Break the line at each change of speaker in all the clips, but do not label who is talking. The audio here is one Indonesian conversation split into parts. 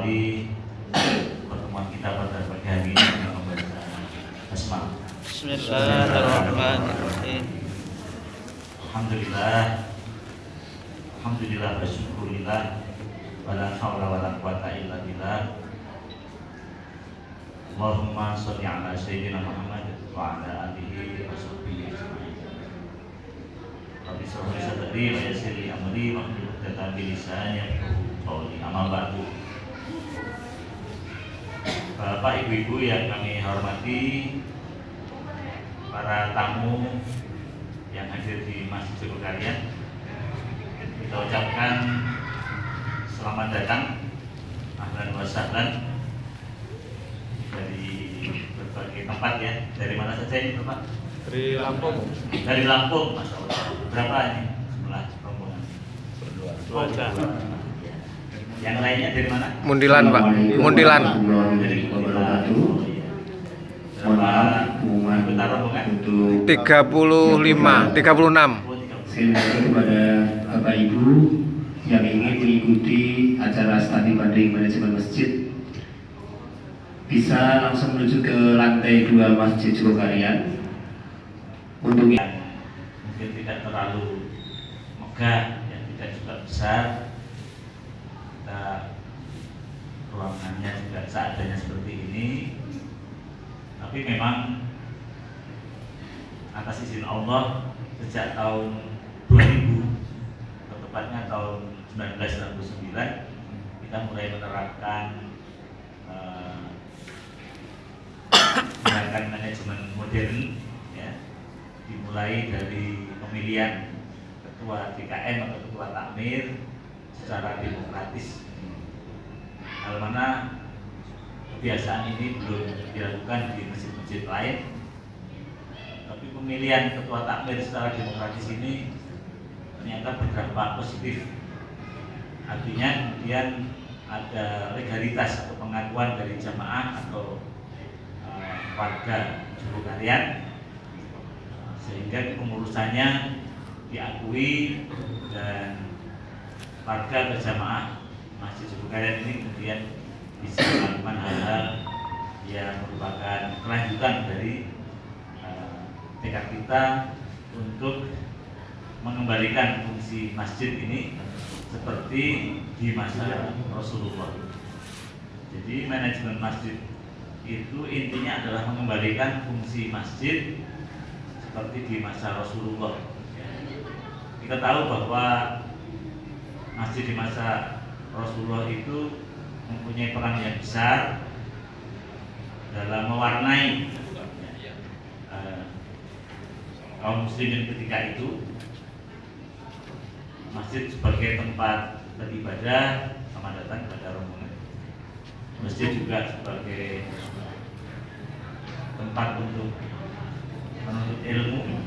mengawali pertemuan kita pada pagi hari ini dengan membaca basmalah.
Bismillahirrahmanirrahim.
Alhamdulillah bersyukurillah wala haula wala quwata illa billah. Allahumma sholli ala sayyidina Muhammad wa ala alihi wa sahbihi ajma'in. Rabbi shrah li sadri wa yassir li amri wahlul 'uqdatam min lisani yafqahu qawli. Amma ba'du. Bapak Ibu-ibu yang kami hormati, para tamu yang hadir di Masjid Jogokaryan, kita ucapkan selamat datang, ahlan wa sahlan, dari berbagai tempat ya. Dari mana saja ini Bapak?
Dari Lampung.
Dari Lampung, Masya Allah. Berapa ini jumlah rombongan?
Dua.
Yang lainnya dari mana?
Mundilan, Pak. Mundilan.
Dari Mundilan. Oh, iya. Berapa anggota rombongan?
35, 36.
Saya kepada Bapak Ibu yang ingin mengikuti acara studi banding manajemen masjid bisa langsung menuju ke lantai 2 Masjid Jogokaryan. Untuk
yang mungkin tidak terlalu megah, yang tidak juga besar, kita ruangannya juga seadanya seperti ini. Tapi memang atas izin Allah sejak tahun 2000, atau tepatnya tahun 1969, kita mulai menerapkan gerakan manajemen modern, ya, dimulai dari pemilihan ketua DKM atau ketua takmir secara demokratis. Hal mana kebiasaan ini belum dilakukan di masjid-masjid lain, tapi pemilihan ketua takmir secara demokratis ini ternyata berdampak positif. Artinya kemudian ada legalitas atau pengakuan dari jamaah atau warga Jogokaryan, sehingga pengurusannya diakui dan warga berjamaah Masjid Jogokaryan ini kemudian bisa melakukan hal-hal yang merupakan kelanjutan dari tekad kita untuk mengembalikan fungsi masjid ini seperti di masa Rasulullah. Jadi manajemen masjid itu intinya adalah mengembalikan fungsi masjid seperti di masa Rasulullah. Kita tahu bahwa masjid di masa Rasulullah itu mempunyai peran yang besar dalam mewarnai kaum muslimin ketika itu. Masjid sebagai tempat beribadah, selamat datang kepada rombongan. Masjid juga sebagai tempat untuk menuntut ilmu.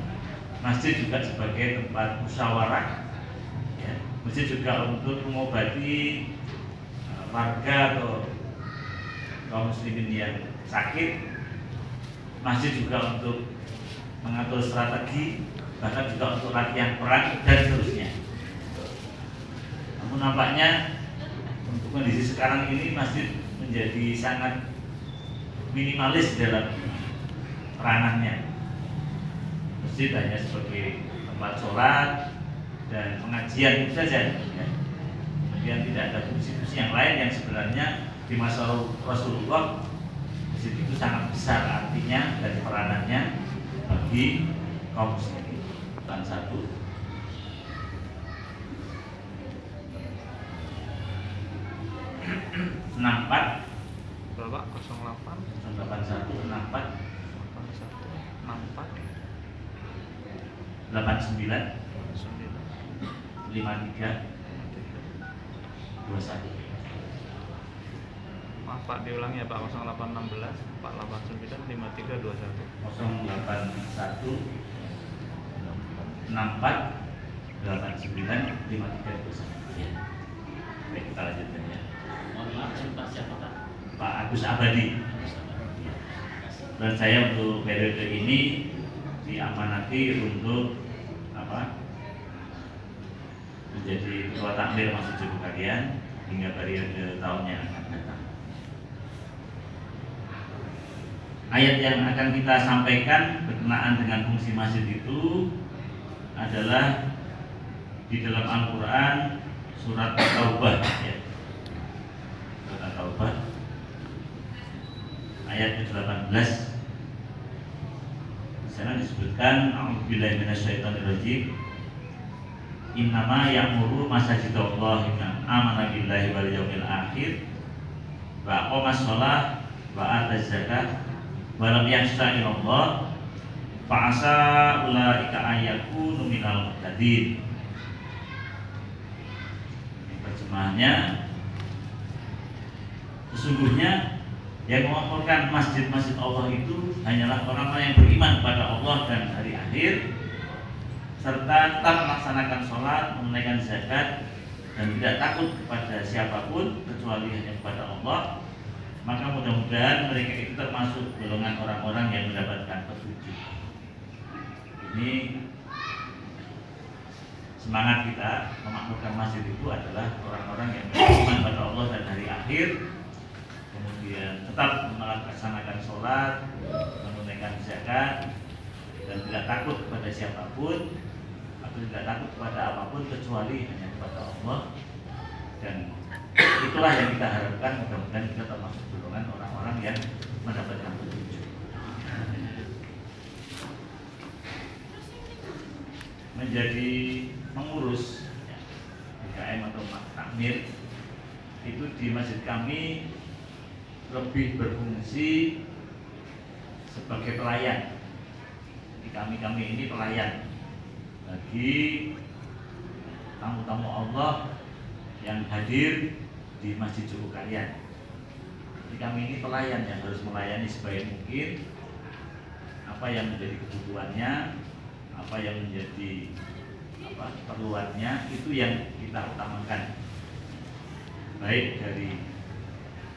Masjid juga sebagai tempat musyawarah, ya. Masjid juga untuk mengobati warga atau kaum muslimin yang sakit. Masjid juga untuk mengatur strategi, bahkan juga untuk latihan perang dan seterusnya. Namun nampaknya untuk kondisi sekarang ini masjid menjadi sangat minimalis dalam peranannya. Masjid hanya sebagai tempat sholat dan pengajian itu saja, ya. Kemudian tidak ada fungsi-fungsi yang lain yang sebenarnya di masa Rasulullah masjid itu sangat besar artinya dan peranannya bagi kaum muslimin. Dan satu 64
Berapa? 08
81 64
64
89
9
53 21.
Maaf Pak, diulangi ya Pak. 0816 489 5321.
081 64 89 53 21. Ya. Baik, kita lanjutkan ya.
Mohon maaf, Pak siapa Pak?
Pak Agus Abadi. Dan saya untuk periode ini diamanati untuk menjadi ketua takmir Masjid Jogokaryan hingga periode tahun yang akan datang. ayat yang akan kita sampaikan berkenaan dengan fungsi masjid itu adalah di dalam Al-Quran surat Taubah, ya. Surat Taubah ayat ke-18. Di sana disebutkan a'udzubillahi minasyaitonirrajim. Innama ya'muru masajidallahi man amana billahi wal yaumil akhir wa aqamas shalah wa ataz zakat wa lam yakhsha illallah fa asa ulaika ayyakunu minal muhtadin. Terjemahannya, sesungguhnya yang memakmurkan masjid-masjid Allah itu hanyalah orang-orang yang beriman kepada Allah dan hari akhir, serta tetap melaksanakan sholat, menunaikan zakat, dan tidak takut kepada siapapun kecuali hanya kepada Allah. Maka mudah-mudahan mereka itu termasuk golongan orang-orang yang mendapatkan petunjuk. Ini semangat kita memakmurkan masjid itu adalah orang-orang yang beriman pada Allah dan hari akhir, kemudian tetap melaksanakan sholat, menunaikan zakat, dan tidak takut kepada siapapun atau tidak takut kepada apapun kecuali hanya kepada Allah. Dan itulah yang kita harapkan, mudah-mudahan kita termasuk golongan orang-orang yang mendapatkan petunjuk. Menjadi mengurus PKM atau takmir itu di masjid kami lebih berfungsi sebagai pelayan. Jadi kami ini pelayan bagi tamu-tamu Allah yang hadir di Masjid Joko Karyan. Jadi kami ini pelayan yang harus melayani sebaik mungkin apa yang menjadi kebutuhannya, apa yang menjadi perluannya, itu yang kita utamakan, baik dari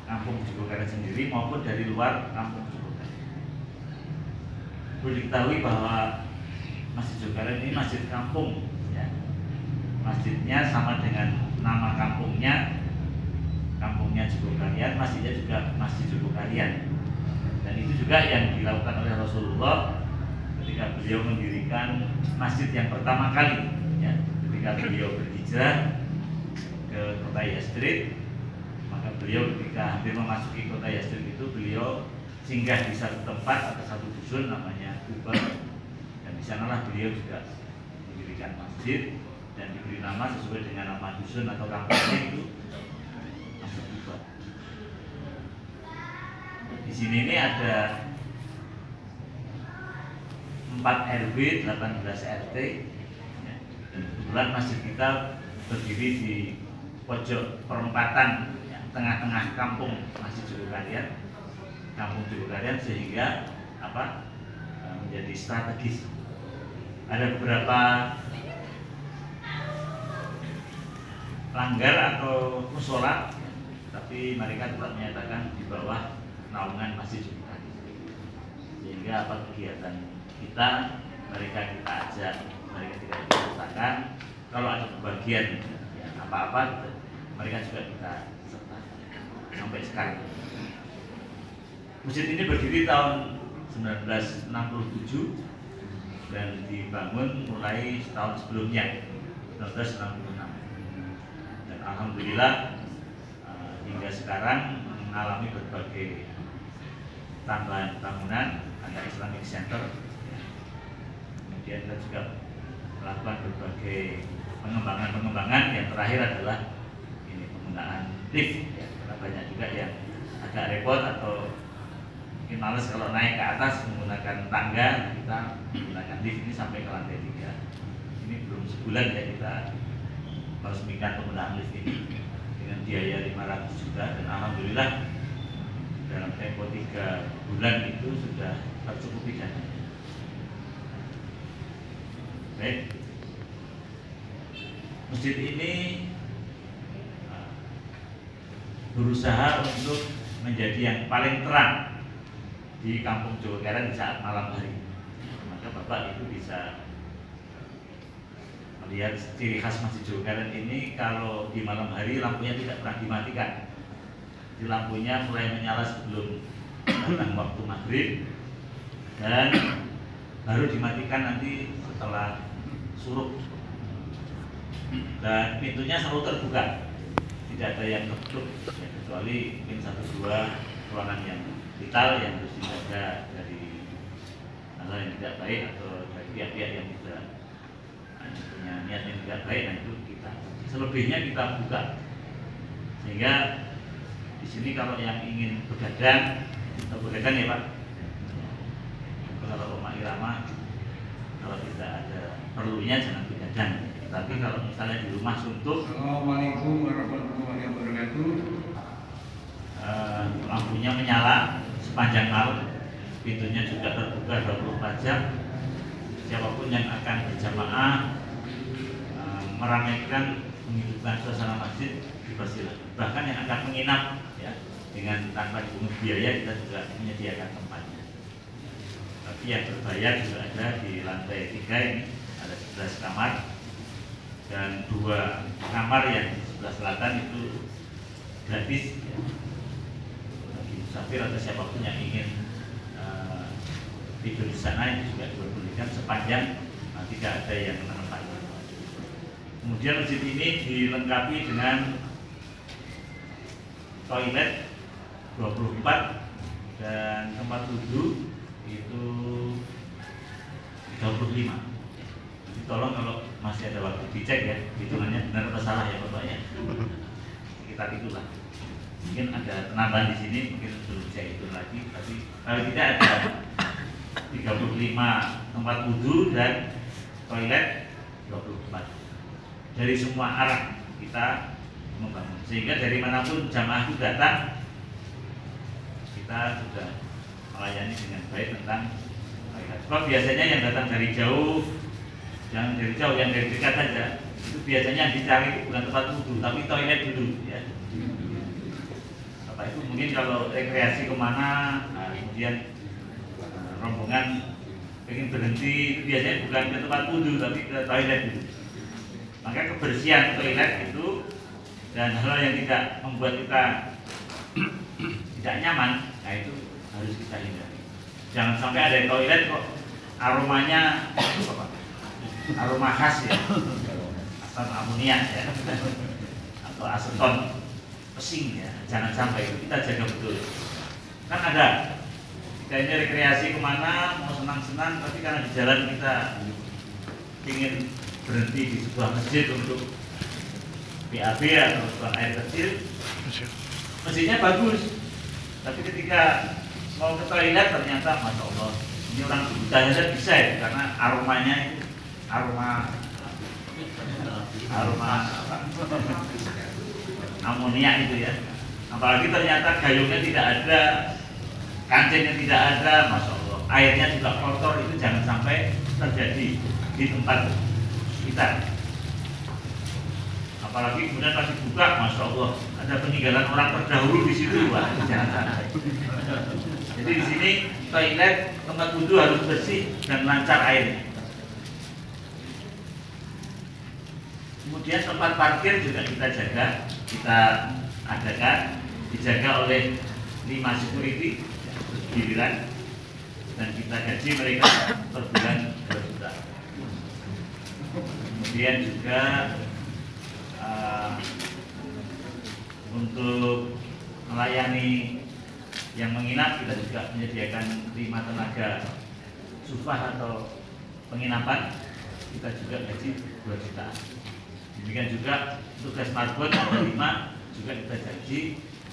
kampung Joko Karyan sendiri maupun dari luar kampung Joko Karyan. Perlu diketahui bahwa Masjid Joko Karyan ini masjid kampung, ya. Masjidnya sama dengan nama kampungnya Joko Karyan, masjidnya juga Masjid Joko Karyan. Dan itu juga yang dilakukan oleh Rasulullah ketika beliau mendirikan masjid yang pertama kali, ya, ketika beliau berhijrah ke kota Yastrib. Maka beliau ketika hampir memasuki kota Yastrib itu beliau singgah di satu tempat atau satu dusun namanya Kuba, dan di sanalah beliau juga mendirikan masjid dan diberi nama sesuai dengan nama dusun atau kampungnya itu, Masjid Kuba. Di sini ini ada 4 RW, 18 RT, ya. Dan kebetulan masjid kita berdiri di pojok perempatan, ya, tengah-tengah kampung Masjid Joko Karyan, kampung Joko Karyan, sehingga menjadi strategis. Ada beberapa langgar atau musola, tapi mereka tetap menyatakan di bawah naungan Masjid Joko Karyan. Sehingga kegiatan kita, mereka kita ajak, mereka tidak disertakan. Kalau ada pembagian, ya, apa-apa, mereka juga kita sertakan sampai sekarang. Masjid ini berdiri tahun 1967 dan dibangun mulai tahun sebelumnya, 1966. Dan alhamdulillah hingga sekarang mengalami berbagai tambahan bangunan, ada Islamic Center. Kemudian kita juga melakukan berbagai pengembangan. Yang terakhir adalah ini penggunaan lift, ya, karena banyak juga yang agak repot atau mungkin males kalau naik ke atas menggunakan tangga. Kita menggunakan lift ini sampai ke lantai 3. Ini belum sebulan ya kita meresmikan penggunaan lift ini dengan biaya 500 juta, dan alhamdulillah dalam tempo 3 bulan itu sudah tercukupi dananya. Baik, masjid ini berusaha untuk menjadi yang paling terang di kampung Joko Karyan di saat malam hari. Maka Bapak itu bisa melihat ciri khas Masjid Joko Karyan ini, kalau di malam hari lampunya tidak pernah dimatikan. Di lampunya mulai menyala sebelum datang waktu maghrib dan baru dimatikan nanti setelah surut. Dan pintunya selalu terbuka, tidak ada yang tertutup ya, kecuali mungkin 1-2 ruangan yang vital yang harus dijaga dari hal yang tidak baik atau dari pihak-pihak yang tidak punya niat yang tidak baik. Nah itu kita selebihnya kita buka, sehingga di sini kalau yang ingin begadang atau begadang ya Pak, kalau rumah irama kalau tidak ada perlunya jangan begadang. Tapi kalau misalnya di rumah suntuk,
Assalamualaikum warahmatullahi wabarakatuh.
Lampunya menyala sepanjang malam, pintunya juga terbuka 24 jam. Siapapun yang akan berjamaah meramaikan, menghidupkan suasana masjid dipersilakan. Bahkan yang akan menginap ya, dengan tanpa dipungut biaya kita juga menyediakan tempatnya. Tapi yang berbayar juga ada di lantai 3 ini, ada 11 kamar dan 2 kamar yang di sebelah selatan itu gratis ya. Bagi musafir atau siapapun yang ingin tidur di sana itu juga diperbolehkan sepanjang tidak ada yang menempati. Kemudian masjid ini dilengkapi dengan toilet 24 dan tempat duduk itu 35. Jadi tolong kalau masih ada waktu dicek ya, hitungannya benar atau salah ya Bapak ya. Sekitar itulah. Mungkin ada penambahan di sini, mungkin belum saya hitung lagi, tapi kalau tidak ada 35 tempat wudhu dan toilet 24. Dari semua arah kita membangun, sehingga dari manapun jamaah itu datang kita sudah melayani dengan baik tentang toilet. Sebab biasanya yang datang dari jauh, yang dari dekat saja, itu biasanya yang dicari itu bukan tempat wudhu, tapi toilet dulu ya. Bapak Ibu mungkin kalau rekreasi kemana, nah, kemudian rombongan ingin berhenti, biasanya bukan ke tempat wudhu tapi ke toilet dulu. Maka kebersihan toilet itu dan hal yang tidak membuat kita tidak nyaman, nah itu harus kita hindari. Jangan sampai ada toilet kok aromanya aroma khas ya, asam amonia ya, atau aseton pesing ya. Jangan sampai itu, kita jaga betul. Kan ada kita ini rekreasi kemana, mau senang-senang, tapi karena di jalan kita ingin berhenti di sebuah masjid untuk BAB atau buang air kecil, masjidnya bagus, tapi ketika mau ke toilet ternyata Masya Allah, ini orang budaya saja bisa ya, karena aromanya itu aroma amonia itu ya. Apalagi ternyata gayungnya tidak ada, kancingnya tidak ada, Masya Allah, airnya juga kotor. Itu jangan sampai terjadi di tempat kita. Apalagi kemudian pas dibuka, Masya Allah, ada peninggalan orang terdahulu di situ, wah jangan sampai. Jadi di sini toilet, tempat wudhu harus bersih dan lancar airnya. Kemudian tempat parkir juga kita jaga, kita adakan, dijaga oleh 5 security giliran, dan kita gaji mereka per bulan 2 juta. Kemudian juga untuk melayani yang menginap, kita juga menyediakan 5 tenaga sufah atau penginapan, kita juga gaji 2 juta. Demikian juga tugas marbot ada 5 juga kita gaji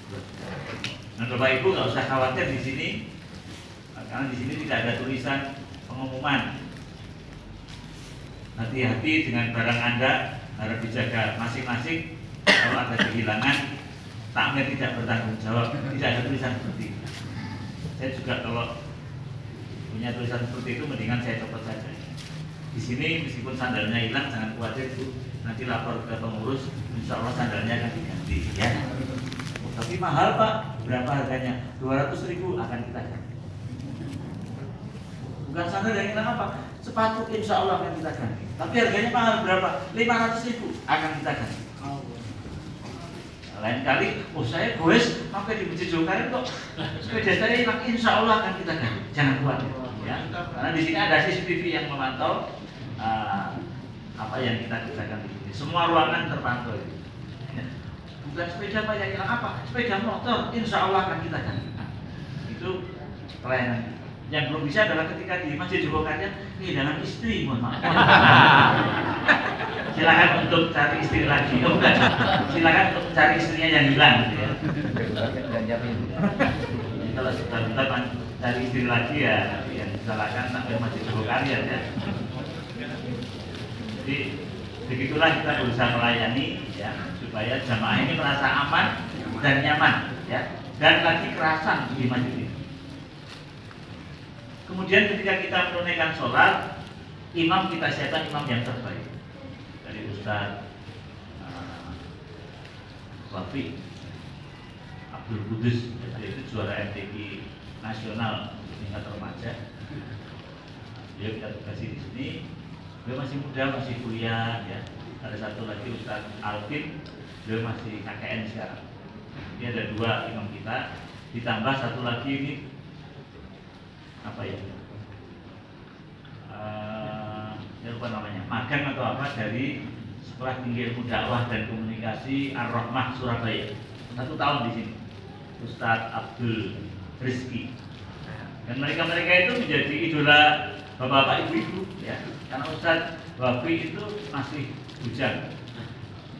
2 juta. Nah Bapak Ibu nggak usah khawatir di sini, karena di sini tidak ada tulisan pengumuman. Hati-hati dengan barang Anda, harus dijaga masing-masing. Kalau ada kehilangan, takmir tidak bertanggung jawab. Tidak ada tulisan seperti itu. Saya juga kalau punya tulisan seperti itu, mendingan saya copot saja. Di sini meskipun sandalnya hilang, jangan khawatir Bu. Nanti lapor ke pengurus, insya Allah sandalnya akan diganti ya. Oh, tapi mahal Pak, berapa harganya? 200.000 akan kita ganti. Bukan sandal yang hilang apa? Sepatu insya Allah akan kita ganti. Tapi harganya mahal berapa? 500.000 akan kita ganti. Lain kali, oh saya goes sampai di Masjid Jokaret kok sepeda saya hilang, insya Allah akan kita ganti. Jangan khawatir, ya. Karena di sini ada CCTV yang memantau apa yang kita kerjakan di sini. Semua ruangan terpantau. Ya. Bukan sepeda Pak yang hilang apa? Sepeda motor, insya Allah akan kita ganti. Itu pelayanan. Yang belum bisa adalah ketika di Masjid Jokaret kehilangan istri, mohon maaf. Silakan untuk cari istri lagi. Oh, bukan. Silakan untuk cari istrinya yang hilang, gitu ya. Kalau sudah kita cari istri lagi ya, nanti yang silakan sampai Masjid Jokaret ya. Jadi begitulah kita berusaha melayani ya, supaya jamaah ini merasa aman dan nyaman ya, dan lagi kerasan di masjid ini. Kemudian ketika kita menunaikan sholat, imam kita siapkan imam yang terbaik dari Ustaz Wafi Abdul Kudus, yaitu juara MTQ nasional untuk tingkat remaja. Dia kita tugasi di sini. Dia masih muda, masih kuliah ya. Ada satu lagi Ustaz Alvin, dia masih KKN sekarang. Ini ada dua imam kita, ditambah satu lagi ini apa ya? Saya lupa namanya, magang atau apa dari Sekolah Tinggi Ilmu Dakwah dan Komunikasi Ar-Rahmah Surabaya. 1 tahun di sini, Ustadz Abdul Rizki. Dan mereka-mereka itu menjadi idola bapak-bapak ibu-ibu, ya. Karena Ustadz Wafi itu masih bujang,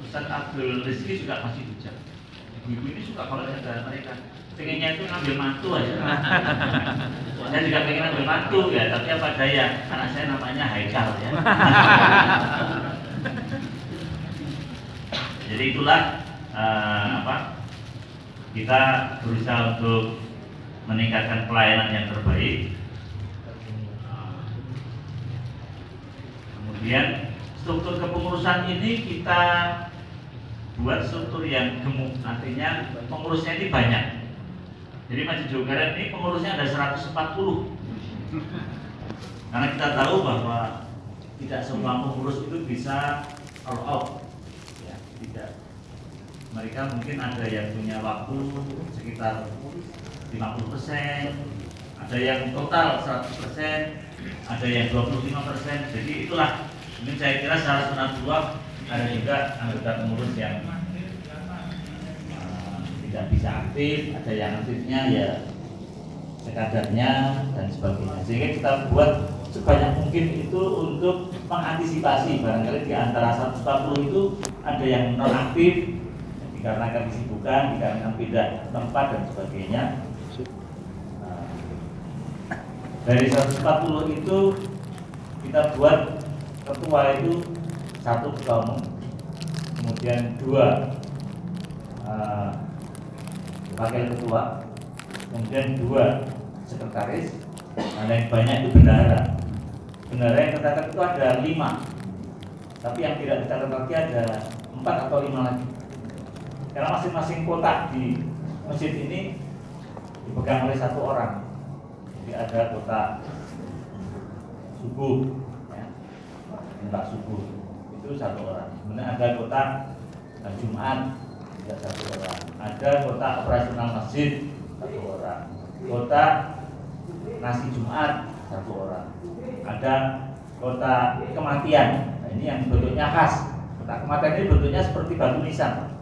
Ustadz Abdul Rizki juga masih bujang. Ibu-ibu ini suka kalau ada mereka. Pengennya itu ngambil mantu aja. Saya juga pengen ngambil mantu ya, tapi apa daya, anak saya namanya Haikal ya. Jadi itulah kita berusaha untuk meningkatkan pelayanan yang terbaik. Kemudian struktur kepengurusan ini kita buat struktur yang gemuk, artinya pengurusnya ini banyak. Jadi Masjid Jokaret ini pengurusnya ada 140. Karena kita tahu bahwa tidak semua pengurus itu bisa all out. Ya, tidak. Mereka mungkin ada yang punya waktu sekitar 50%, ada yang total 100%, ada yang 25%. Jadi itulah, ini saya kira secara sunatullah ada juga anggota pengurus yang tidak bisa aktif, ada yang aktifnya ya sekadarnya dan sebagainya. Sehingga kita buat sebanyak mungkin itu untuk mengantisipasi barangkali di antara 140 itu ada yang non aktif dikarenakan kesibukan, dikarenakan beda tempat dan sebagainya. Dari 140 itu kita buat ketua itu 1 ketua umum, kemudian 2 wakil ketua, kemudian 2 sekretaris, dan yang banyak itu bendahara. Bendahara yang tercatat itu ada 5, tapi yang tidak tercatat lagi ada 4 atau 5 lagi. Karena masing-masing kotak di masjid ini dipegang oleh 1 orang. Jadi ada kotak subuh, ya, kotak subuh itu 1 orang. Kemudian ada kotak Jumat, tidak 1 orang. Ada kotak operasional masjid 1 orang. Kotak nasi Jumat 1 orang. Ada kotak kematian. Nah, ini yang bentuknya khas. Kotak kematian ini bentuknya seperti batu nisan.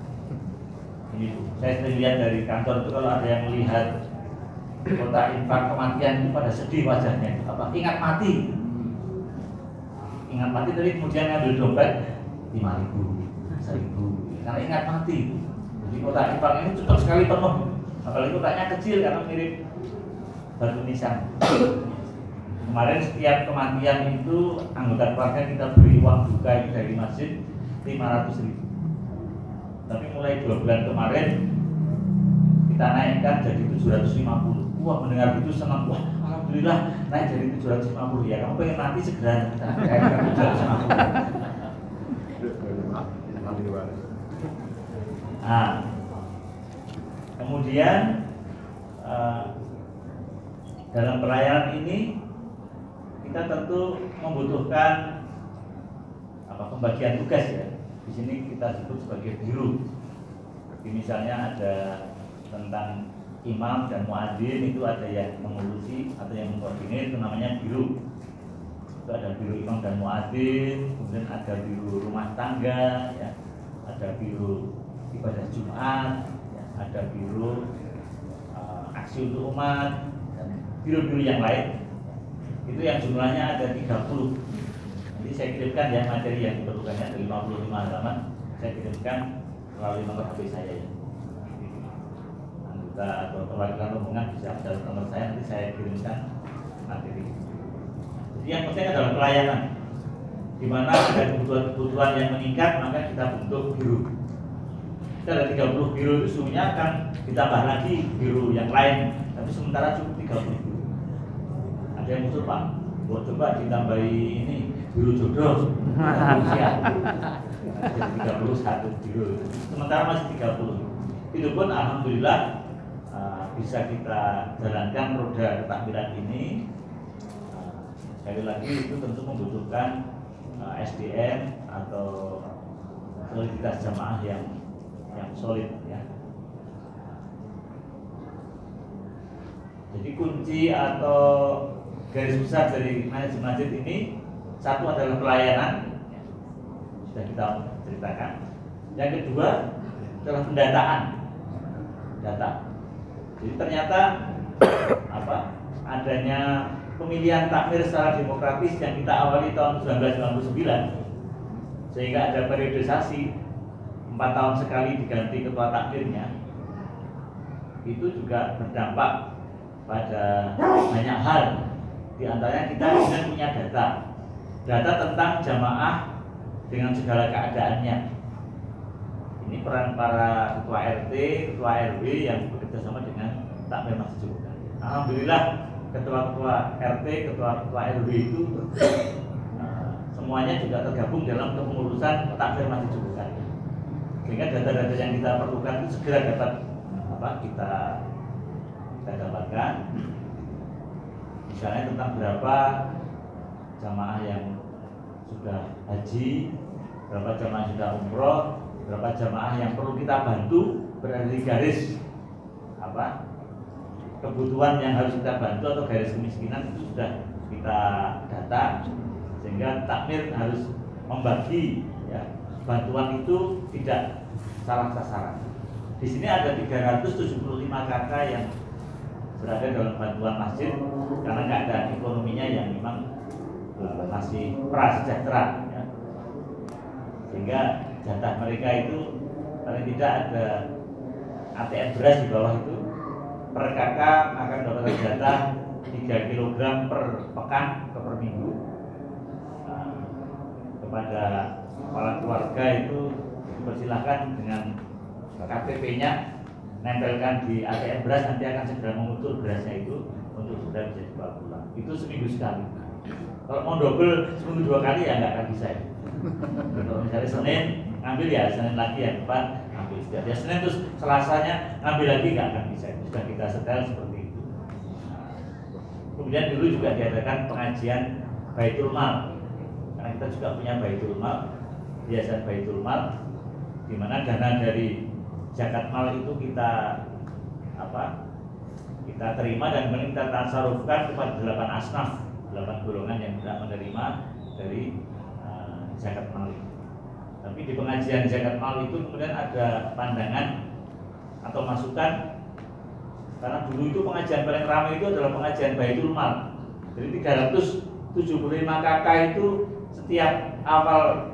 Ini saya sering lihat dari kantor itu kalau ada yang melihat kotak infak kematian itu pada sedih wajahnya. Apa? Ingat mati. Ingat mati tadi kemudian ngambil dompet 5.000, 1.000. Karena ingat mati. Di kotak infak ini cepat sekali penuh. Apalagi kotaknya kecil karena mirip batu nisan. Kemarin setiap kematian itu anggota keluarga kita beri uang duka dari masjid 500.000. Tapi mulai 2 bulan kemarin kita naikkan jadi 750. Wah, mendengar itu senang. Wah, alhamdulillah naik jadi 750 ya. Kamu pengen mati segera kita naikkan 750. Nah, kemudian dalam pelayanan ini kita tentu membutuhkan pembagian tugas ya. Di sini kita sebut sebagai biru. Misalnya ada tentang imam dan muadzin, itu ada yang mengurusi atau yang mengkoordinir, itu namanya biru. Itu ada biru imam dan muadzin, kemudian ada biru rumah tangga, ya, ada biru ibadah Jumat, ya, ada biru aksi untuk umat, dan biru-biru yang lain. Itu yang jumlahnya ada 30. Nanti saya kirimkan ya materi yang diperlukannya, ada 55 halaman. Saya kirimkan melalui nomor HP saya ya. Anggota atau perwakilan rombongan bisa ada nomor saya, nanti saya kirimkan materi. Jadi yang penting adalah pelayanan. Di mana ada kebutuhan yang meningkat, maka kita bentuk biru. Kita ada 30 biru, itu sungguhnya akan ditambah lagi biru yang lain. Tapi sementara cukup 30 biru. Ada yang usul, Pak, buat coba ditambahi ini biru jodoh. Siap. Jadi 31 biru. Sementara masih 30. Itu pun alhamdulillah bisa kita jalankan roda ketakbiran ini. Sekali lagi itu tentu membutuhkan SDM atau soliditas jamaah yang solid ya. Jadi kunci atau garis besar dari manajemen masjid ini, satu adalah pelayanan, sudah kita ceritakan. Yang kedua adalah pendataan, data. Jadi ternyata adanya pemilihan takmir secara demokratis yang kita awali tahun 1999, sehingga ada periodisasi 4 tahun sekali diganti ketua takmirnya, itu juga berdampak pada banyak hal. Di antaranya kita kemudian punya data tentang jamaah dengan segala keadaannya. Ini peran para ketua RT, ketua RW yang bekerja sama dengan takmir masjid juga. Alhamdulillah ketua-ketua RT, ketua-ketua RW itu semuanya juga tergabung dalam kepengurusan takmir masjid juga. Sehingga data-data yang kita perlukan itu segera dapat kita dapatkan. Misalnya tentang berapa jamaah yang sudah haji, berapa jamaah yang sudah umroh, berapa jamaah yang perlu kita bantu berada di garis kebutuhan yang harus kita bantu atau garis kemiskinan, itu sudah kita data, sehingga takmir harus membagi ya, bantuan itu tidak salah sasaran. Di sini ada 375 KK yang berada dalam bantuan masjid karena keadaan ekonominya yang memang masih prasejahtera ya. Sehingga jatah mereka itu paling tidak ada ATM beras di bawah itu, per KK akan dapat jatah 3 kg per pekan atau per minggu. Kepada kepala keluarga itu dipersilahkan dengan KTP-nya nempelkan di ATM beras, nanti akan segera mengutur berasnya itu untuk sudah bisa dibawa pulang. Itu seminggu sekali. Kalau mau double seminggu 2 kali ya nggak akan bisa ya. Kalau misalnya Senin ngambil ya Senin lagi ya depan ambil setiap ya Senin terus Selasanya ngambil lagi nggak akan bisa. Sudah kita setel seperti itu. Kemudian dulu juga diadakan pengajian Baitul Mal. Karena kita juga punya Baitul Mal, Yayasan Baitul Mal, di mana dana dari zakat mal itu kita terima dan kemudian kita tasarufkan kepada 8 asnaf, 8 golongan yang tidak menerima dari zakat mal itu. Tapi di pengajian zakat mal itu kemudian ada pandangan atau masukan, karena dulu itu pengajian paling ramai itu adalah pengajian Baitul Mal. Jadi 375 KK itu setiap awal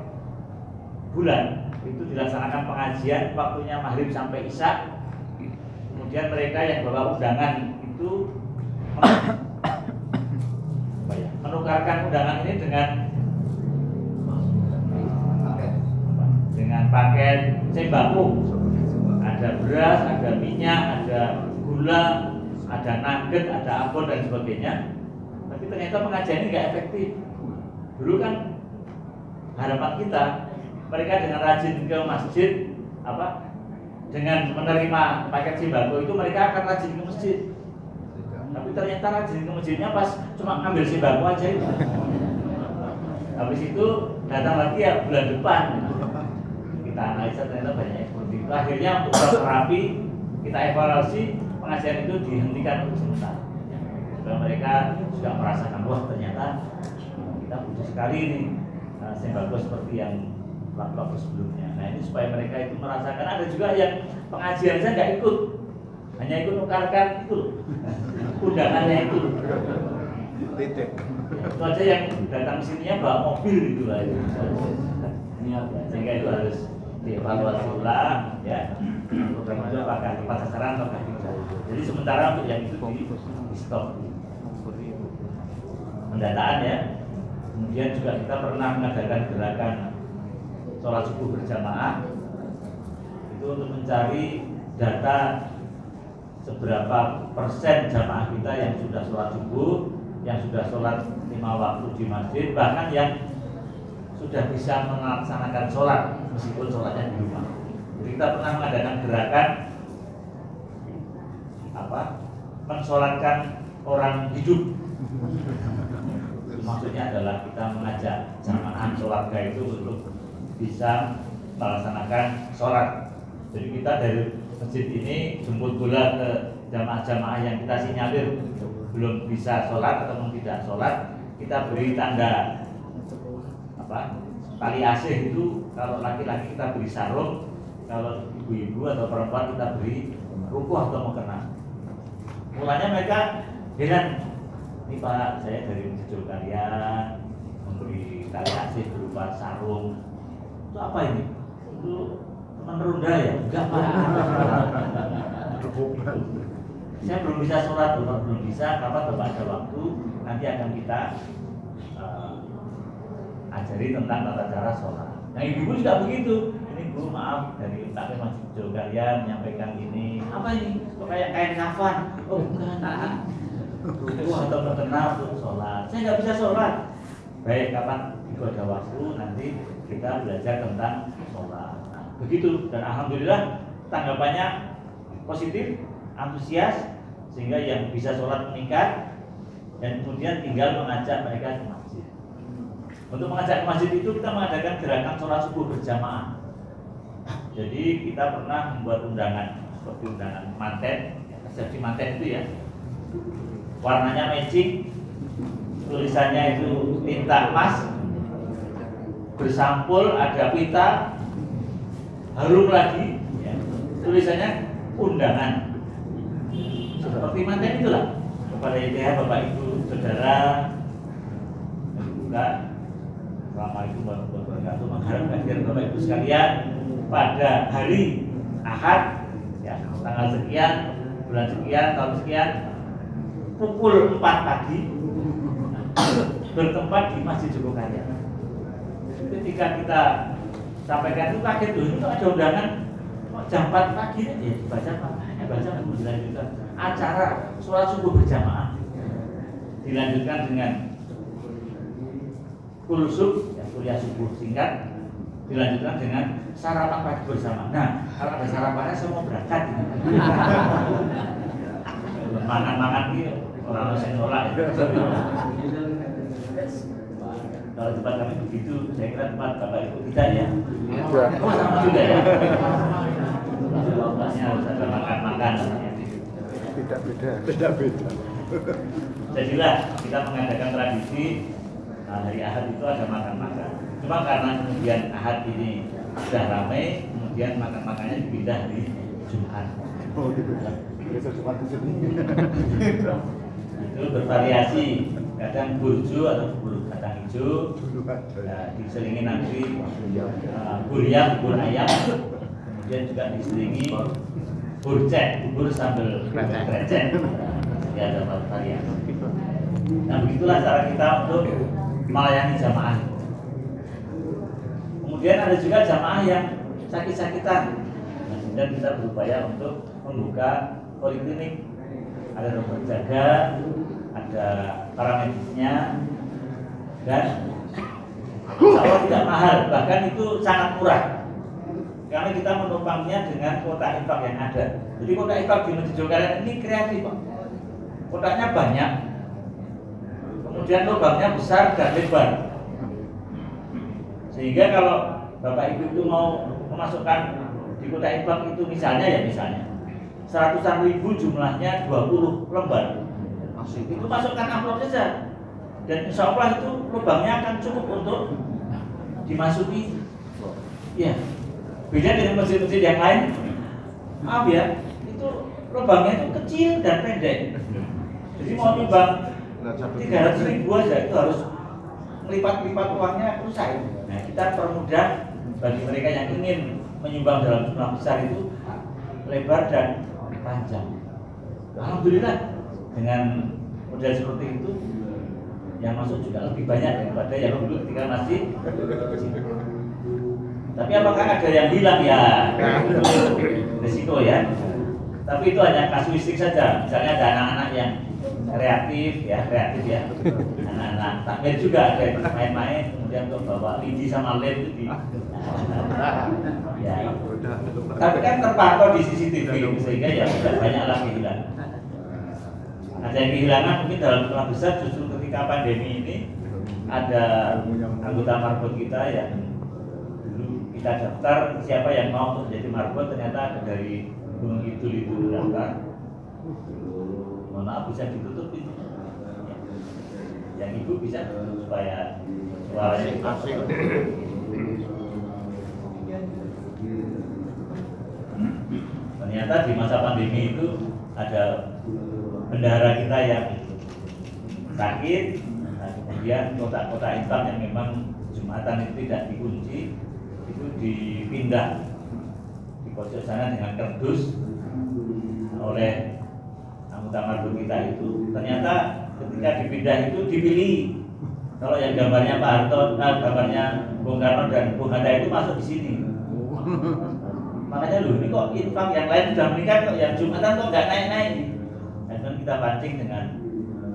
bulan itu dilaksanakan pengajian, waktunya maghrib sampai isya. Kemudian mereka yang bawa undangan itu menukarkan undangan ini dengan paket sembako. Ada beras, ada minyak, ada gula, ada nugget, ada abon dan sebagainya. Tapi ternyata pengajian ini nggak efektif. Dulu kan harapan kita, mereka dengan rajin ke masjid, dengan menerima paket sembako itu mereka akan rajin ke masjid. Tapi ternyata rajin ke masjidnya pas cuma ngambil sembako aja itu. Habis itu datang lagi ya bulan depan. Kita analisa ternyata banyak yang seperti itu. akhirnya untuk terapi kita evaluasi pengajian itu dihentikan untuk sementara. Supaya mereka juga merasakan wah ternyata kita butuh sekali ini sembako seperti yang waktu sebelumnya. Nah ini supaya mereka itu merasakan. Ada juga yang pengajian saja nggak ikut, hanya ikut nukarkan itu undangannya itu. Itu aja yang datang sininya bawa mobil gitu lah itu. Sehingga itu harus dievaluasi ulang ya. Program itu apakah tepat sasaran atau tidak. Jadi sementara untuk yang itu di stop. Pendataan ya. Kemudian juga kita pernah mengadakan gerakan sholat subuh berjamaah itu untuk mencari data seberapa persen jamaah kita yang sudah sholat subuh, yang sudah sholat 5 waktu di masjid, bahkan yang sudah bisa melaksanakan sholat meskipun sholatnya di rumah. Jadi kita pernah mengadakan gerakan mensolatkan orang hidup. Maksudnya adalah kita mengajak jamaah sholat itu untuk bisa melaksanakan sholat. Jadi kita dari masjid ini jemput bola ke jamaah-jamaah yang kita sinyalir belum bisa sholat atau tidak sholat, kita beri tanda tali asih itu. Kalau laki-laki kita beri sarung, kalau ibu-ibu atau perempuan kita beri rukuh atau mukena. Mulanya mereka heran, ini Pak, saya dari masjid kalian memberi tali asih berupa sarung. Itu apa ini? Itu teman ronda ya? Enggak Pak. Saya belum bisa sholat, belum bisa. Kapan Bapak ada waktu, nanti akan kita ajari tentang tata cara sholat. Nah ibu-ibu juga begitu. Ini Bu, maaf dari takmir masjid kalian menyampaikan ini. Apa ini? Kok kayak kain kafan? Oh bukan. Rukuh atau mukena untuk sholat. Saya nggak bisa sholat. Baik, kapan itu ada waktu nanti kita belajar tentang sholat. Nah, begitu, dan alhamdulillah tanggapannya positif, antusias, sehingga yang bisa sholat meningkat dan kemudian tinggal mengajak mereka ke masjid. Untuk mengajak ke masjid itu kita mengadakan gerakan sholat subuh berjamaah. Jadi kita pernah membuat undangan seperti undangan manten, resepsi manten itu ya. Warnanya matching, tulisannya itu tinta emas, bersampul, ada pita, harum lagi, ya. Tulisannya undangan. Seperti manten itulah. Kepada YTH Bapak Ibu Saudara, bukan. Assalamualaikum warahmatullahi wabarakatuh. Mengharap kehadiran Bapak Ibu sekalian pada hari Ahad, ya, tanggal sekian, bulan sekian, tahun sekian, pukul 4 pagi bertempat di Masjid Jogokarya. Ketika kita sampaikan itu kaget tuh, itu ada undangan jam 4 pagi ya dibaca Pak, hanya baca dilanjutkan acara sholat subuh berjamaah, dilanjutkan dengan kulsub, ya, kuliah subuh singkat, dilanjutkan dengan sarapan pagi bersama. Nah, kalau ada sarapannya saya mau berangkat. Makan-makan gitu, orang saya nolak. Kalau tempat kami begitu, saya kira tempat Bapak Ibu kita ya. Oh, sama juga ya. Waktunya harus ada makan-makan.
Beda.
Jadilah kita mengadakan tradisi hari Ahad itu ada makan-makan. Cuma karena kemudian Ahad ini sudah ramai, kemudian makan-makannya dipindah di Jumat.
Oh gitu.
Itu bervariasi, kadang burju atau bubur kacang hijau, diselingi nanti buriang, bubur ayam, kemudian juga diselingi burcek, bubur sambal krecek. Jadi ada variasi. Nah begitulah cara kita untuk melayani jamaah. Kemudian ada juga jamaah yang sakit-sakitan. Nah, kemudian kita berupaya untuk membuka poliklinik. Ada dokter jaga, ada paramedisnya, dan insya Allah tidak mahal, bahkan itu sangat murah. Karena kita menopangnya dengan kotak infak yang ada. Jadi kotak infak di Masjid Jogokarya ini kreatif Pak. Kotaknya banyak, kemudian lubangnya besar dan lebar. Sehingga kalau Bapak Ibu itu mau memasukkan di kota infak itu misalnya 100-an ribu jumlahnya 20 lembar. Itu masukkan amplop saja. Dan insya Allah itu lubangnya akan cukup untuk dimasuki. Ya, beda dengan masjid-masjid yang lain. Maaf ya, itu lubangnya itu kecil dan pendek. Jadi mau nyumbang 300 ribu aja itu harus melipat-lipat uangnya selesai. Nah, kita permudah bagi mereka yang ingin menyumbang dalam jumlah besar itu lebar dan panjang. Alhamdulillah dengan model seperti itu yang masuk juga lebih banyak daripada yang dulu ketika masih kecil. Tapi apakah ada yang hilang ya? Itu resiko ya. Tapi itu hanya kasuistik saja. Misalnya ada anak-anak yang kreatif ya. Anak-anak takmir juga ada main-main kemudian untuk bawa lidi sama lem itu di. Ya. Tapi kan terpantau di CCTV sehingga ya tidak banyak lagi hilang. Ada yang kehilangan mungkin dalam jumlah besar justru ketika pandemi ini ada anggota marbot kita yang dulu kita daftar siapa yang mau untuk menjadi marbot ternyata ada dari Gunung Kidul itu daftar. Mohon maaf bisa ditutup itu. Yang ibu bisa tutup supaya suaranya masuk. Ternyata di masa pandemi itu ada bendahara kita yang sakit, nah, kemudian kota-kota infak yang memang Jumatan itu tidak dikunci itu dipindah di pojok sana dengan kardus oleh anggota marbot kita itu. Ternyata ketika dipindah itu dipilih kalau yang gambarnya Pak Harto, gambarnya Bung Karno dan Bung Hatta itu masuk di sini. Makanya ini kok infak yang lain sudah meningkat kok yang Jumatan kok nggak naik-naik. Dan kita pancing dengan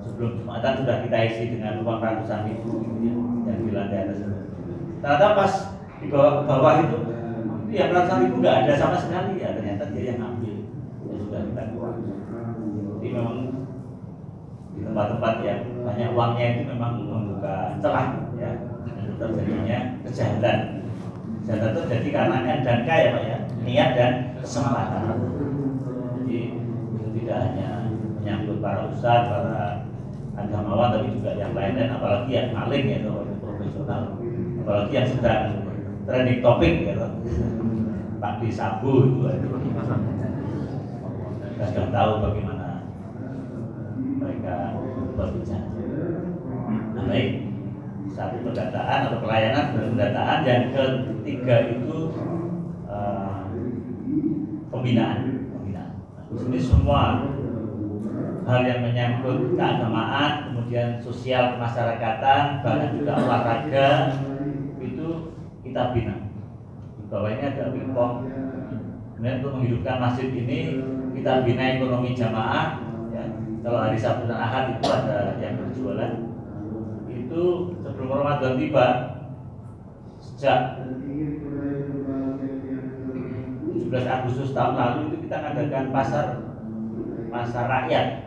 sebelum Jumatan sudah kita isi dengan uang ratusan ribu yang di lantai atas itu. Ternyata pas di bawah itu yang ratusan ribu nggak ada sama sekali ya, ternyata dia yang ngambil ya sudah kita keluar. Jadi memang di tempat-tempat yang banyak uangnya itu memang membuka celah ya untuk terjadinya kejahatan. Kejahatan itu terjadi karena N dan K ya Pak ya, niat dan kesempatan. Jadi itu tidak hanya menyangkut para ustadz, para agamawan, tapi juga yang lain-lain, apalagi yang maling ya, atau profesional, apalagi yang sedang trending topik ya, Pak D Sabu itu, kita sudah tahu bagaimana mereka berbicara. Nah, baik, satu pendataan atau pelayanan pendataan, yang ketiga itu pembinaan. Di sini semua hal yang menyangkut keagamaan, kemudian sosial kemasyarakatan, bahkan juga olahraga itu kita bina. Di bawah ini ada Wipom. Kemudian untuk menghidupkan masjid ini kita bina ekonomi jamaah. Ya. Kalau hari Sabtu dan Ahad itu ada yang berjualan. Itu sebelum Ramadan tiba, sejak 17 Agustus tahun lalu itu kita mengadakan pasar rakyat.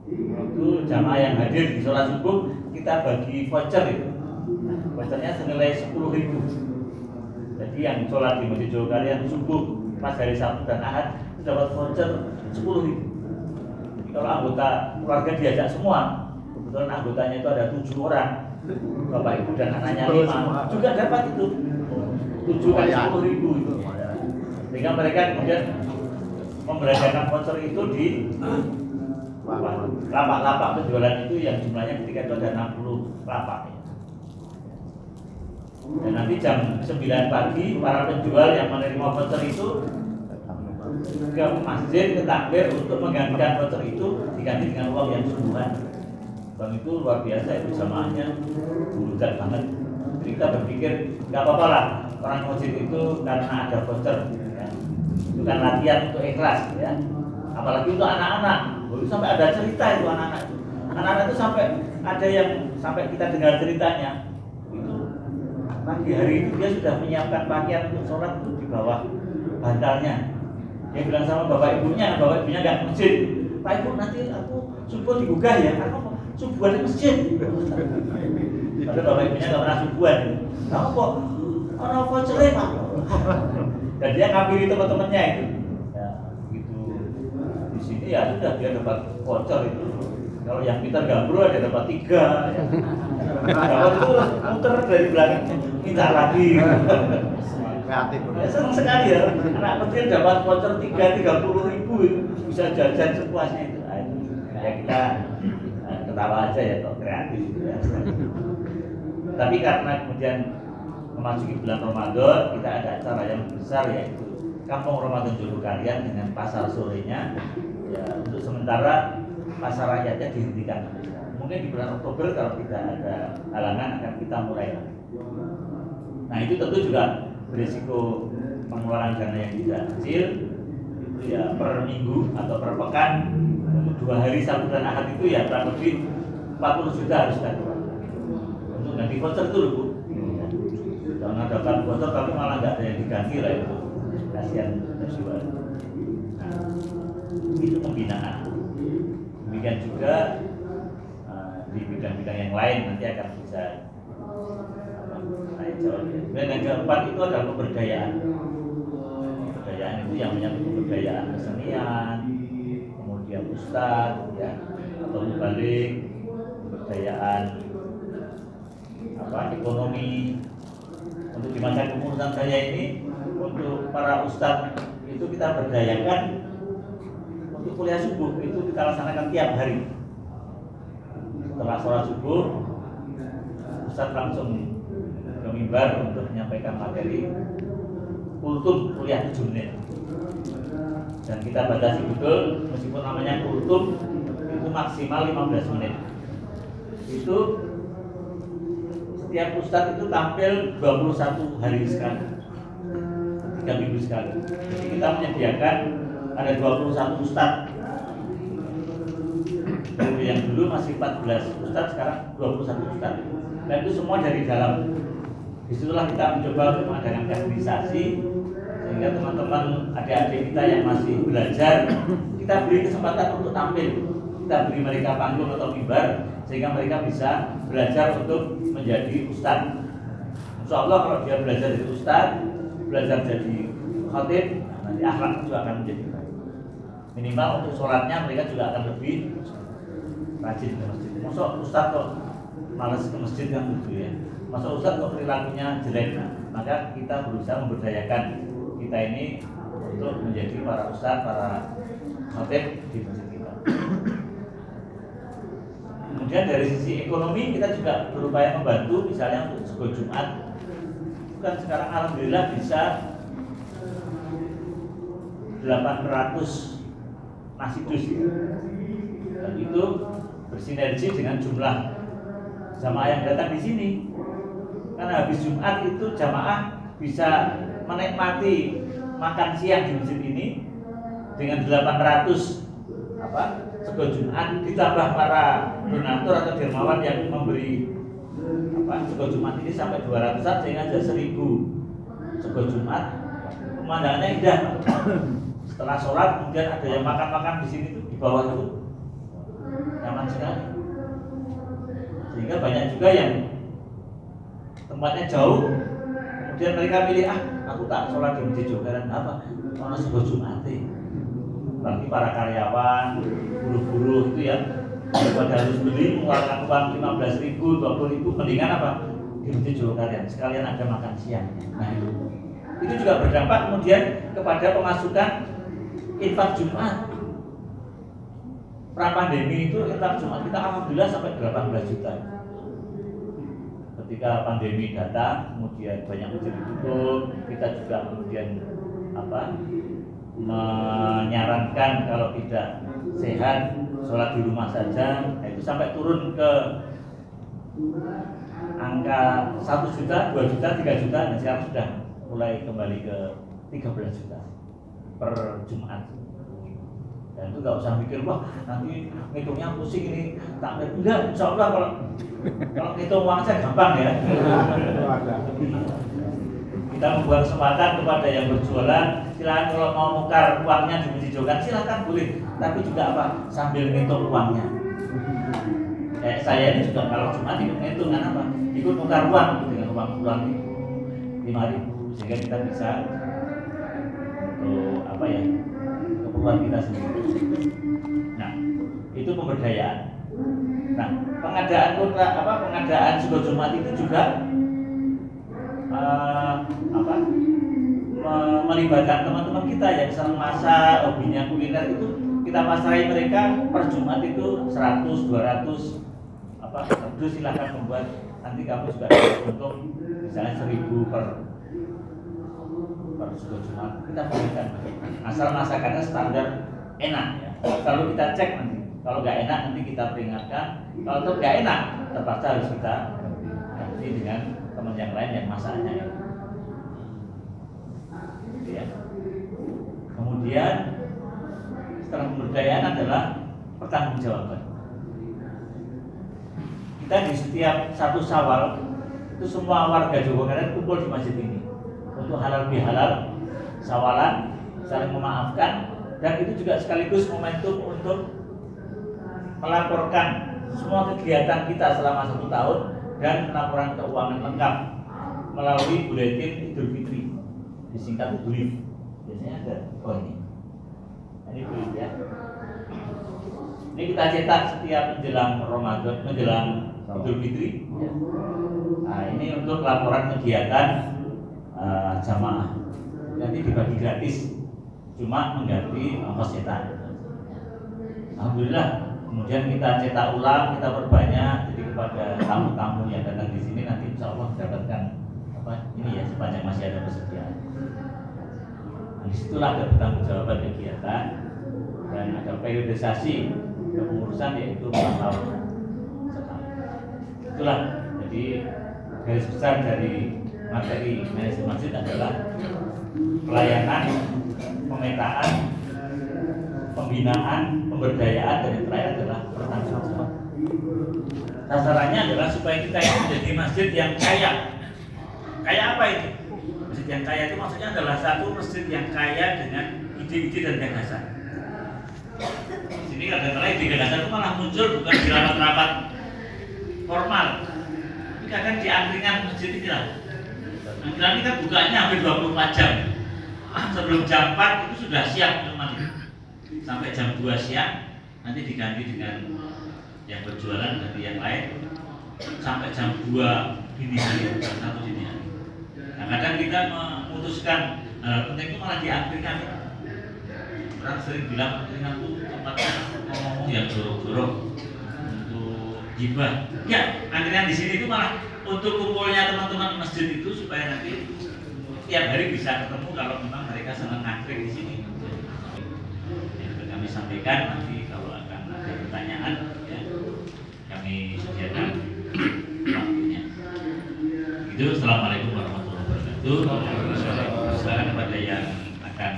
Itu jamaah yang hadir di sholat subuh kita bagi voucher itu. Vouchernya senilai 10.000. Jadi yang sholat di Masjid Jogokarian subuh pas hari Sabtu dan Ahad itu dapat voucher 10.000. Jadi kalau anggota keluarga diajak semua, kebetulan anggotanya itu ada 7 orang, bapak ibu dan anaknya 5, juga dapat itu 7 kali 10.000 itu. Sehingga mereka kemudian membelanjakan voucher itu di lapak-lapak penjualan itu yang jumlahnya ketika itu ada 60 lapak. Dan nanti jam 9 pagi para penjual yang menerima voucher itu ke masjid, ke takbir untuk menggantikan voucher itu diganti dengan uang yang sungguhan. Dan itu luar biasa itu jamaahnya bulat banget. Jadi kita berpikir nggak apa-apa lah orang masjid itu karena ada voucher ya. Itu kan latihan untuk ikhlas ya. Apalagi untuk anak-anak. Itu sampai ada cerita itu anak-anak itu. Anak-anak itu sampai ada yang sampai kita dengar ceritanya itu pagi hari itu dia sudah menyiapkan pakaian untuk sholat itu di bawah bantalnya. Dia bilang sama bapak ibunya nggak ke masjid. Pak ibu nanti aku subuh digugah ya. Aku subuhan di masjid. Padahal bapak ibunya nggak pernah subuhan. Kamu kok orang voucher pak? Dan dia ngampiri teman-temannya itu. Ya, begitu di sini ya sudah dia dapat voucher itu. Kalau yang kita gabro dia dapat 3. Ya. Kalau itu muter dari belakang minta lagi.
Kreatif.
Ya, senang sekali ya. Anak kecil dapat voucher 30.000 itu bisa jajan sepuasnya itu. Nah, itu. Ya kita ketawa aja ya kok kreatif gitu ya. Tapi karena kemudian memasuki bulan Ramadan, kita ada acara yang besar yaitu Kampung Ramadan Jogokarian dengan pasar sorenya. Ya, untuk sementara pasar rakyatnya dihentikan. Mungkin di bulan Oktober kalau tidak ada halangan akan kita mulai lagi. Nah itu tentu juga berisiko pengeluaran dana yang tidak kecil. Itu ya per minggu atau per pekan untuk 2 hari Sabtu dan Ahad itu ya kurang lebih 40 juta harus kita keluarkan. Untuk ganti voucher itu loh Bu. Jangan dapat voucher tapi malah nggak ada yang diganti lah itu. Kasihan terjual. Nah, itu pembinaan. Demikian juga di bidang-bidang yang lain nanti akan bisa naik jauh. Dan yang keempat itu adalah pemberdayaan. Pemberdayaan itu yang menyangkut pemberdayaan kesenian, kemudian ustadz, ya, atau mubalik, pemberdayaan ekonomi. Untuk di masa kepengurusan saya ini, untuk para ustadz itu kita berdayakan untuk kuliah subuh itu kita laksanakan tiap hari. Setelah sholat subuh, ustadz langsung ke mimbar untuk menyampaikan materi kultum kuliah 7 menit. Dan kita batasi betul, meskipun namanya kultum itu maksimal 15 menit. Itu setiap ustadz itu tampil 21 hari sekali, 3 minggu sekali. Jadi kita menyediakan ada 21 ustadz. Yang dulu masih 14 ustadz, sekarang 21 ustadz. Dan itu semua dari dalam. Disitulah kita mencoba untuk mengadakan kaderisasi sehingga teman-teman adik-adik kita yang masih belajar kita beri kesempatan untuk tampil. Kita beri mereka panggung atau mimbar sehingga mereka bisa belajar untuk menjadi ustadz. Insya Allah kalau dia belajar jadi ustadz, belajar jadi khatib, nanti akhlak juga akan menjadi baik. Minimal untuk sholatnya mereka juga akan lebih rajin ke masjid. Masa ustadz kok malas ke masjid kan gitu ya. Masa ustadz kok perilakunya jelek. Maka kita berusaha memberdayakan kita ini untuk menjadi para ustadz, para khatib di masjid kita. Kemudian dari sisi ekonomi kita juga berupaya membantu, misalnya untuk sebuah Jumat. Bukan sekarang alhamdulillah bisa 800 nasidus dan itu bersinergi dengan jumlah jamaah yang datang di sini. Karena habis Jumat itu jamaah bisa menikmati makan siang di masjid ini dengan 800 sego Jumat ditambah para donatur atau dermawan yang memberi sego Jumat ini sampai 200-an sehingga ada 1000 sego Jumat. Pemandangannya indah. Setelah sholat kemudian ada yang makan-makan di sini tuh di bawah itu nyaman sekali. Sehingga banyak juga yang tempatnya jauh, kemudian mereka pilih aku tak sholat di masjid Jogaran karena sebuah Jumat. Berarti para karyawan, buruh-buruh itu ya daripada harus beli mengeluarkan uang 15.000, 20.000 mendingan di masjid Jogaran sekalian ada makan siangnya. Nah itu juga berdampak kemudian kepada pemasukan infak Jumat. Pra pandemi itu infak Jumat kita alhamdulillah sampai 18 juta. Ketika pandemi datang, kemudian banyak masjid ditutup, kita juga kemudian menyarankan kalau tidak sehat sholat di rumah saja. Nah, itu sampai turun ke angka 1 juta, 2 juta, 3 juta, dan sekarang sudah mulai kembali ke 13 juta per Jumat. Dan itu nggak usah mikir nanti ngitungnya pusing ini takmir. Enggak, insya Allah kalau ngitung uang saya gampang ya. Kita membuat kesempatan kepada yang berjualan, silakan kalau mau nukar uangnya di Masjid Jogan silakan boleh, tapi juga sambil ngitung uangnya. Kayak saya ini juga kalau Jumat ikut ngitung kan ikut nukar uang dengan uang 5.000 sehingga kita bisa untuk apa ya, keperluan kita sendiri. Nah, itu pemberdayaan. Nah, pengadaan Sugo Jumat itu juga melibatkan teman-teman kita yang senang masak, hobinya kuliner, itu kita pasarai mereka per Jumat itu 100, 200 terus silahkan membuat, nanti kamu juga untuk misalnya 1000 per Sugo Jumat kita berikan, asal masakannya standar enak ya. Kalau kita cek nanti, kalau nggak enak nanti kita peringatkan, kalau tetap nggak enak terpaksa harus kita ganti dengan teman yang lain yang masaknya enak. Ya. Kemudian setelah pemberdayaan adalah pertanggungjawaban. Kita di setiap 1 Syawal itu semua warga Jogokarian kumpul di masjid ini untuk halal bihalal, syawalan, saling memaafkan, dan itu juga sekaligus momentum untuk melaporkan semua kegiatan kita selama 1 tahun dan laporan keuangan lengkap melalui buletin Idul Fitri, disingkat BULIF. Biasanya ada ini BULIF ya. Ini kita cetak setiap menjelang Ramadan, menjelang Idul Fitri. Nah, ini untuk laporan kegiatan jamaah. Nanti dibagi gratis, cuma mengganti ongkos cetak. Alhamdulillah. Kemudian kita cetak ulang, kita perbanyak. Jadi kepada tamu-tamu yang datang di sini nanti insya Allah mendapatkan ini ya, sepanjang masih ada persediaan. Nah, disitulah ada pertanggungjawaban kegiatan dan ada periodisasi kepengurusan, yaitu 4 tahun sekali. Itulah jadi garis besar dari materi manajemen masjid adalah pelayanan, pemetaan, pembinaan, pemberdayaan, dan yang terakhir adalah pertanggungjawaban. Sasarannya adalah supaya kita ini menjadi masjid yang kaya. Kaya apa itu? Masjid yang kaya itu maksudnya adalah satu masjid yang kaya dengan ide-ide dan gagasan. Sini kadang-kadang ide gagasan itu malah muncul bukan di rapat-rapat formal, tapi kadang di angkringan masjid ini lah. Angkringan ini kan bukanya hampir 24 jam. Sebelum jam 4 itu sudah siap minuman itu. Sampai jam 2 siang, nanti diganti dengan yang berjualan dari yang lain sampai jam 2 dini hari, jam 1 dini hari. Nah, kadang kita memutuskan penting itu malah diangkringan. Orang sering bilang angkringan itu tempatnya ngomong yang jorok-jorok untuk gibah. Ya, angkringan di sini itu malah untuk kumpulnya teman-teman masjid itu supaya nanti tiap hari bisa ketemu kalau memang mereka senang angkring di sini. Yang kami sampaikan nanti kalau akan ada pertanyaan ya, kami sediakan waktunya. Itu, assalamualaikum warahmatullahi wabarakatuh. Silakan kepada yang akan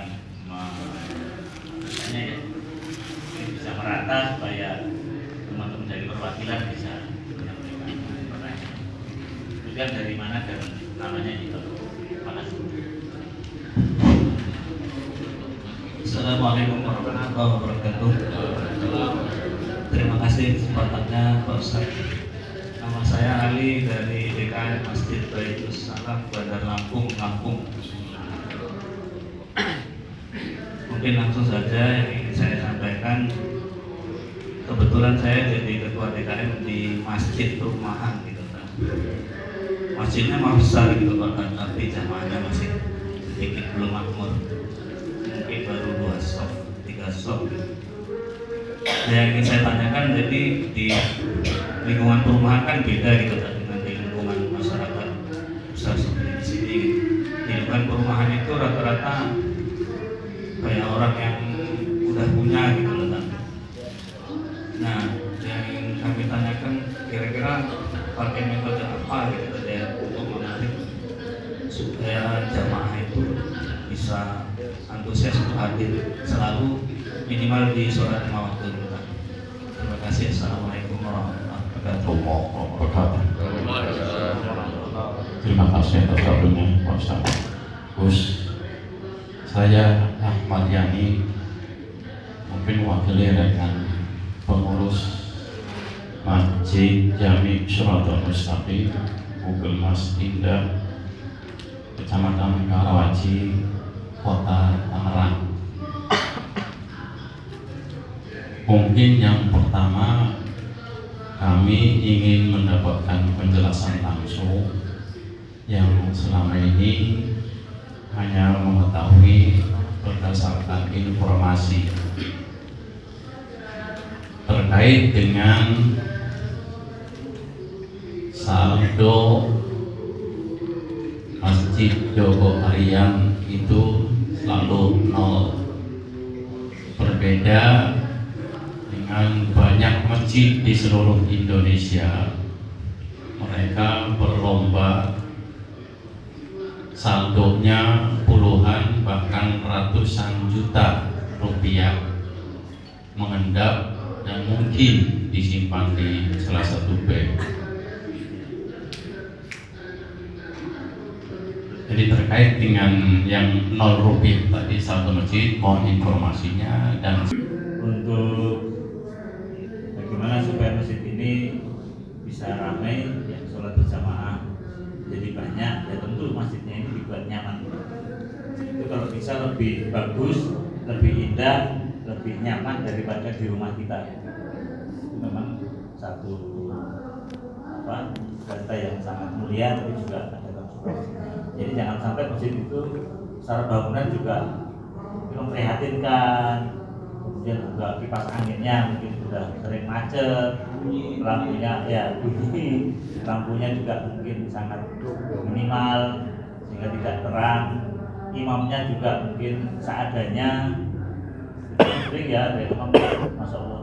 bertanya ya, ini bisa merata supaya teman-teman dari perwakilan bisa menyampaikan pertanyaan. Kemudian dari mana dan namanya itu. Terima kasih.
Assalamualaikum warahmatullahi wabarakatuh. Terima kasih kesempatannya Pak Ustaz. Nama saya Ali dari DKM Masjid Baitus Salam, Bandar Lampung. Mungkin langsung saja yang ingin saya sampaikan. Kebetulan saya jadi ketua DKM di masjid perumahan gitu kan. Masjidnya masih besar gitu kan, tapi jamaahnya masih sedikit belum makmur. Mungkin baru 2 sof, 3 sof. Yang ingin saya tanyakan, jadi di lingkungan perumahan kan beda gitu kan dengan di lingkungan masyarakat besar seperti di sini gitu. Di lingkungan perumahan itu rata-rata kayak orang yang udah punya gitu loh kan. Nah, yang ingin kami tanyakan kira-kira pakai metode apa gitu ya untuk menarik supaya jamaah itu bisa antusias untuk hadir selalu minimal di sholat 5 waktu. Terima kasih. Assalamualaikum warahmatullahi wabarakatuh.
Terima kasih atas waktunya Pak Ustaz. Gus, saya Ahmad Yani, mungkin wakili dengan pengurus Masjid Jami Syuratul Mustaqim Google Mas Indah, Kecamatan Karawaci, Kota Tangerang. Mungkin yang pertama kami ingin mendapatkan penjelasan langsung yang selama ini hanya mengetahui berdasarkan informasi terkait dengan saldo Masjid Joko Harian itu selalu nol. Berbeda dengan banyak masjid di seluruh Indonesia, mereka berlomba saldonya puluhan bahkan ratusan juta rupiah mengendap dan mungkin disimpan di salah satu bank. Jadi terkait dengan yang 0 rupiah tadi saldo masjid, mohon informasinya. Dan
untuk bagaimana supaya masjid ini bisa ramai, ya sholat berjamaah jadi banyak, ya tentu masjidnya ini dibuat nyaman. Itu kalau bisa lebih bagus, lebih indah, lebih nyaman daripada di rumah kita. Itu memang satu data yang sangat mulia, tapi juga ada konsekuensinya. Jadi jangan sampai masjid itu secara bangunan juga memprihatinkan. Kemudian juga kipas anginnya mungkin sudah sering macet, lampunya ya bunyi, lampunya juga mungkin sangat minimal sehingga tidak terang, imamnya juga mungkin seadanya. Sering ya ada imam, masya Allah